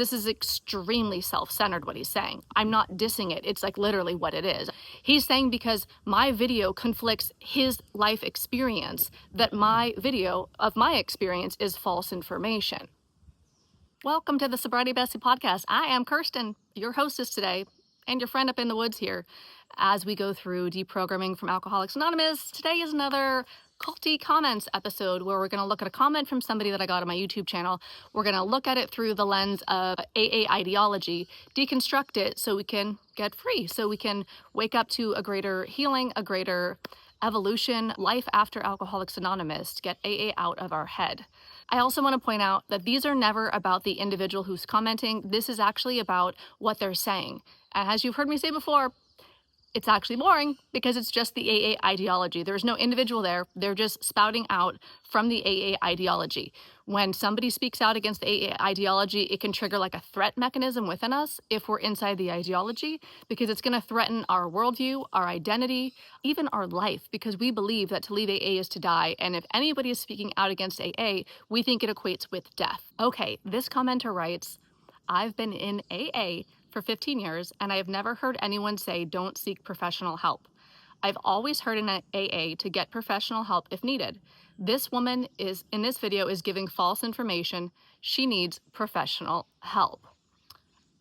This is extremely self-centered what he's saying. I'm not dissing it. It's like literally what it is. He's saying because my video conflicts his life experience, that my video of my experience is false information. Welcome to the Sobriety Bestie podcast. I am Kirsten, your hostess today, and your friend up in the woods here as we go through deprogramming from Alcoholics Anonymous. Today is another culty comments episode where we're going to look at a comment from somebody that I got on my YouTube channel. We're going to look at it through the lens of AA ideology, deconstruct it so we can get free, so we can wake up to a greater healing, a greater evolution, life after Alcoholics Anonymous, get AA out of our head. I also want to point out that these are never about the individual who's commenting. This is actually about what they're saying. And as you've heard me say before, it's actually boring because it's just the AA ideology. There's no individual there. They're just spouting out from the AA ideology. When somebody speaks out against the AA ideology, it can trigger like a threat mechanism within us if we're inside the ideology, because it's going to threaten our worldview, our identity, even our life, because we believe that to leave AA is to die. And if anybody is speaking out against AA, we think it equates with death. Okay, this commenter writes, I've been in AA for 15 years, and I have never heard anyone say don't seek professional help. I've always heard in AA to get professional help if needed. This woman in this video is giving false information. She needs professional help.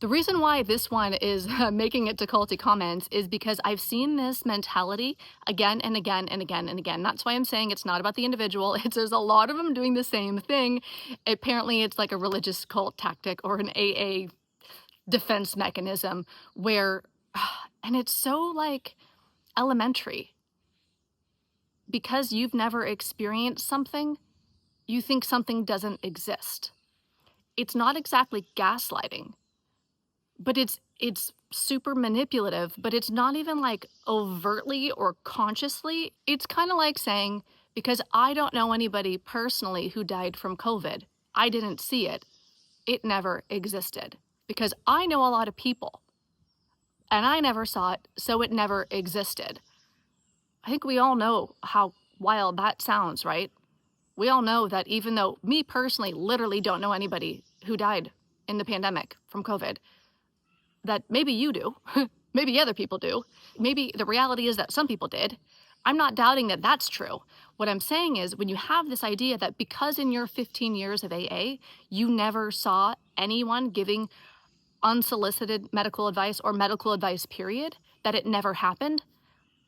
The reason why this one is making it to culty comments is because I've seen this mentality again and again and again and again. That's why I'm saying it's not about the individual. There's a lot of them doing the same thing. Apparently it's like a religious cult tactic or an AA defense mechanism where, and it's so like elementary. Because you've never experienced something, you think something doesn't exist. It's not exactly gaslighting, but it's super manipulative, but it's not even like overtly or consciously. It's kind of like saying, because I don't know anybody personally who died from COVID, I didn't see it, it never existed. Because I know a lot of people, and I never saw it, so it never existed. I think we all know how wild that sounds, right? We all know that even though me personally literally don't know anybody who died in the pandemic from COVID, that maybe you do, maybe other people do, maybe the reality is that some people did. I'm not doubting that that's true. What I'm saying is when you have this idea that because in your 15 years of AA, you never saw anyone giving unsolicited medical advice or medical advice period, that it never happened,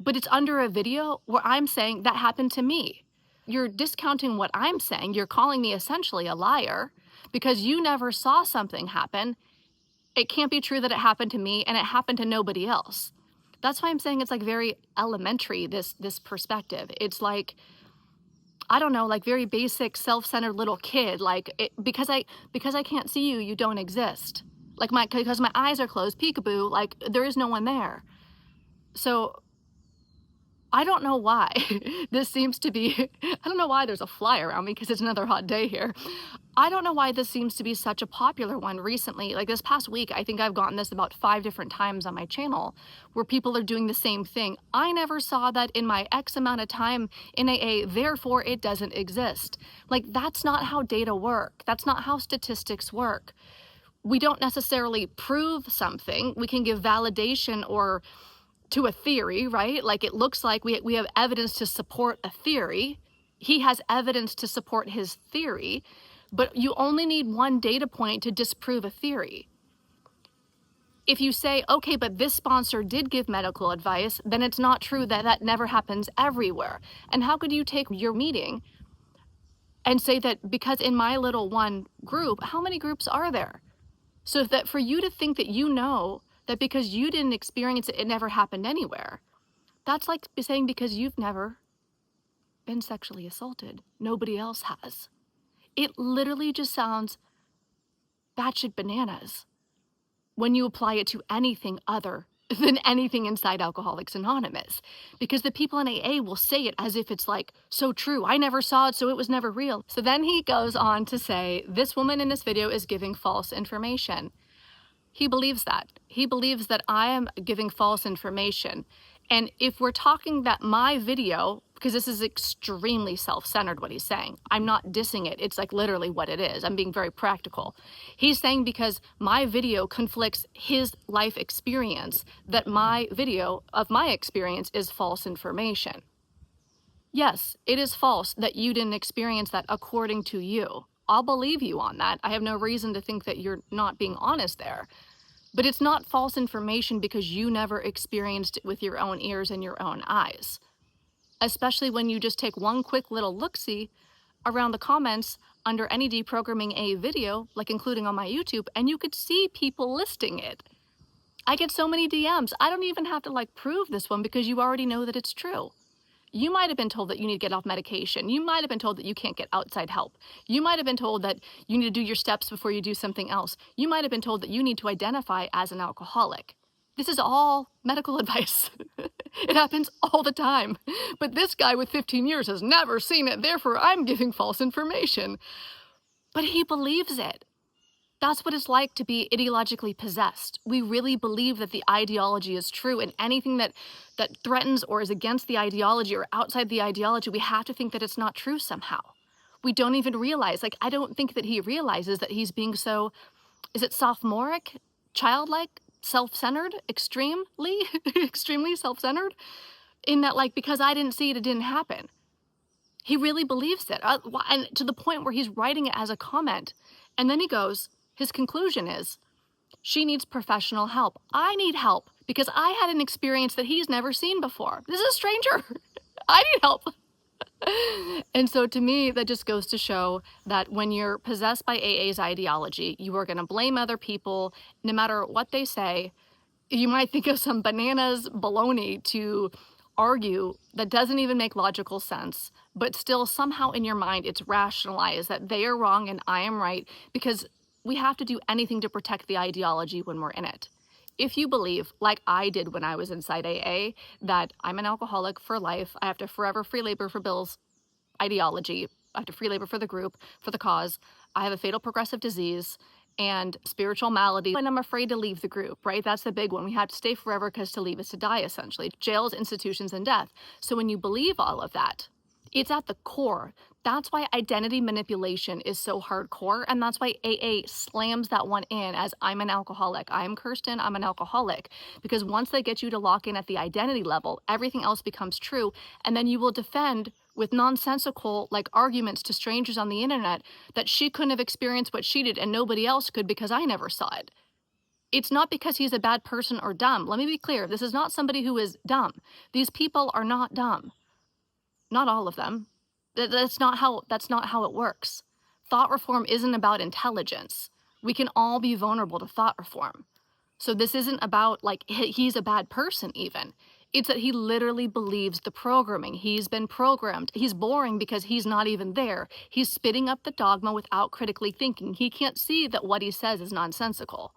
but it's under a video where I'm saying that happened to me. You're discounting what I'm saying. You're calling me essentially a liar because you never saw something happen. It can't be true that it happened to me and it happened to nobody else. That's why I'm saying it's like very elementary, this perspective. It's like, I don't know, like very basic self-centered little kid, like because I can't see you, you don't exist. Like because my eyes are closed, peekaboo, like there is no one there. So I don't know why this seems to be, I don't know why there's a fly around me because it's another hot day here. I don't know why this seems to be such a popular one recently. Like this past week, I think I've gotten this about 5 different times on my channel where people are doing the same thing. I never saw that in my X amount of time in AA, therefore it doesn't exist. Like that's not how data work. That's not how statistics work. We don't necessarily prove something. We can give validation or to a theory, right? Like it looks like we have evidence to support a theory. He has evidence to support his theory, but you only need one data point to disprove a theory. If you say, okay, but this sponsor did give medical advice, then it's not true that that never happens everywhere. And how could you take your meeting and say that because in my little one group, how many groups are there? So that for you to think that you know that because you didn't experience it, it never happened anywhere. That's like saying because you've never been sexually assaulted, nobody else has. It literally just sounds batshit bananas when you apply it to anything other than anything inside Alcoholics Anonymous. Because the people in AA will say it as if it's like so true. I never saw it, so it was never real. So then he goes on to say, this woman in this video is giving false information. He believes that. He believes that I am giving false information. And if we're talking that my video because this is extremely self-centered what he's saying. I'm not dissing it. It's like literally what it is. I'm being very practical. He's saying because my video conflicts his life experience, that my video of my experience is false information. Yes, it is false that you didn't experience that according to you. I'll believe you on that. I have no reason to think that you're not being honest there. But it's not false information because you never experienced it with your own ears and your own eyes. Especially when you just take one quick little look-see around the comments under any deprogramming a video, like including on my YouTube, and you could see people listing it. I get so many DMs. I don't even have to like prove this one because you already know that it's true. You might have been told that you need to get off medication. You might have been told that you can't get outside help. You might have been told that you need to do your steps before you do something else. You might have been told that you need to identify as an alcoholic. This is all medical advice. It happens all the time. But this guy with 15 years has never seen it, therefore I'm giving false information. But he believes it. That's what it's like to be ideologically possessed. We really believe that the ideology is true, and anything that threatens or is against the ideology or outside the ideology, we have to think that it's not true somehow. We don't even realize, like, I don't think that he realizes that he's being so, is it sophomoric, childlike, self-centered, extremely self-centered, in that, like, because I didn't see it, it didn't happen. He really believes it, and to the point where he's writing it as a comment, and then he goes, his conclusion is, she needs professional help. I need help because I had an experience that he's never seen before. This is a stranger. I need help. And so to me, that just goes to show that when you're possessed by AA's ideology, you are going to blame other people no matter what they say. You might think of some bananas baloney to argue that doesn't even make logical sense, but still somehow in your mind it's rationalized that they are wrong and I am right, because we have to do anything to protect the ideology when we're in it. If you believe, like I did when I was inside AA, that I'm an alcoholic for life, I have to forever free labor for Bill's ideology, I have to free labor for the group, for the cause, I have a fatal progressive disease and spiritual malady, and I'm afraid to leave the group, right? That's the big one. We have to stay forever because to leave is to die, essentially. Jails, institutions, and death. So when you believe all of that, it's at the core. That's why identity manipulation is so hardcore, and that's why AA slams that one in as I'm an alcoholic. I'm Kirsten, I'm an alcoholic. Because once they get you to lock in at the identity level, everything else becomes true, and then you will defend with nonsensical like arguments to strangers on the internet that she couldn't have experienced what she did and nobody else could because I never saw it. It's not because he's a bad person or dumb. Let me be clear. This is not somebody who is dumb. These people are not dumb. Not all of them. That's not how it works. Thought reform isn't about intelligence. We can all be vulnerable to thought reform. So this isn't about like he's a bad person even. It's that he literally believes the programming. He's been programmed. He's boring because he's not even there. He's spitting up the dogma without critically thinking. He can't see that what he says is nonsensical.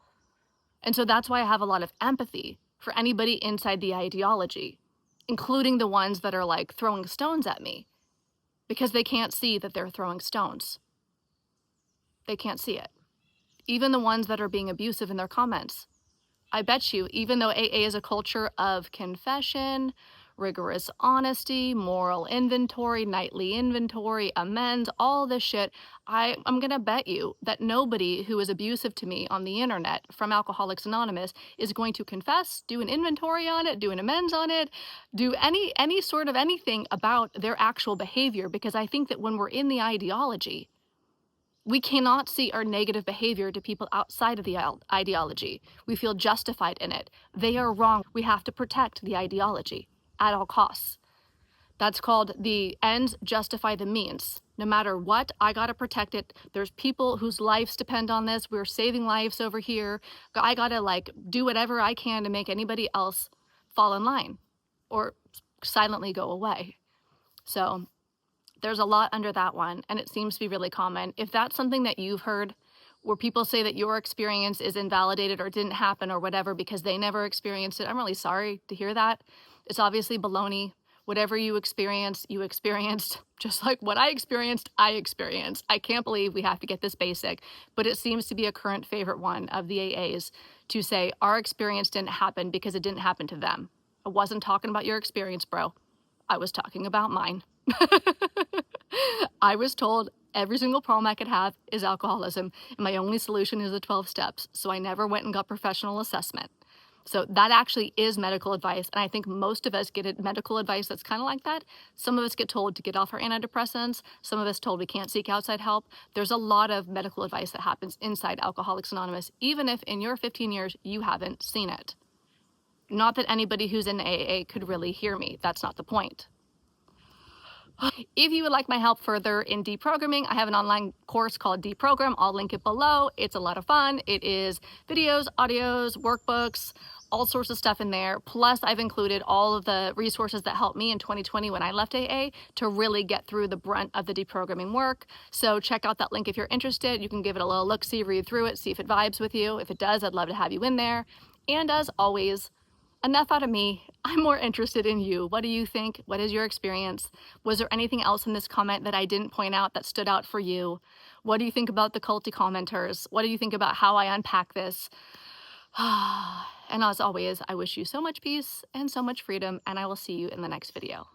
And so that's why I have a lot of empathy for anybody inside the ideology, including the ones that are like throwing stones at me, because they can't see that they're throwing stones. They can't see it. Even the ones that are being abusive in their comments. I bet you, even though AA is a culture of confession, rigorous honesty, moral inventory, nightly inventory, amends, all this shit, I'm gonna bet you that nobody who is abusive to me on the internet from Alcoholics Anonymous is going to confess, do an inventory on it, do an amends on it, do any sort of anything about their actual behavior, because I think that when we're in the ideology, we cannot see our negative behavior to people outside of the ideology. We feel justified in it. They are wrong. We have to protect the ideology at all costs. That's called the ends justify the means. No matter what, I gotta protect it. There's people whose lives depend on this. We're saving lives over here. I gotta like do whatever I can to make anybody else fall in line or silently go away. So there's a lot under that one, and it seems to be really common. If that's something that you've heard, where people say that your experience is invalidated or didn't happen or whatever because they never experienced it, I'm really sorry to hear that. It's obviously baloney. Whatever you experienced, just like what I experienced, I experienced. I can't believe we have to get this basic, but it seems to be a current favorite one of the AAs to say our experience didn't happen because it didn't happen to them. I wasn't talking about your experience, bro. I was talking about mine. I was told every single problem I could have is alcoholism, and my only solution is the 12 steps. So I never went and got professional assessment. So that actually is medical advice. And I think most of us get medical advice that's kind of like that. Some of us get told to get off our antidepressants. Some of us told we can't seek outside help. There's a lot of medical advice that happens inside Alcoholics Anonymous, even if in your 15 years you haven't seen it. Not that anybody who's in AA could really hear me. That's not the point. If you would like my help further in deprogramming, I have an online course called Deprogram. I'll link it below. It's a lot of fun. It is videos, audios, workbooks, all sorts of stuff in there. Plus, I've included all of the resources that helped me in 2020 when I left AA to really get through the brunt of the deprogramming work. So check out that link if you're interested. You can give it a little look-see, read through it, see if it vibes with you. If it does, I'd love to have you in there. And as always, enough out of me. I'm more interested in you. What do you think? What is your experience? Was there anything else in this comment that I didn't point out that stood out for you? What do you think about the culty commenters? What do you think about how I unpack this? And as always, I wish you so much peace and so much freedom, and I will see you in the next video.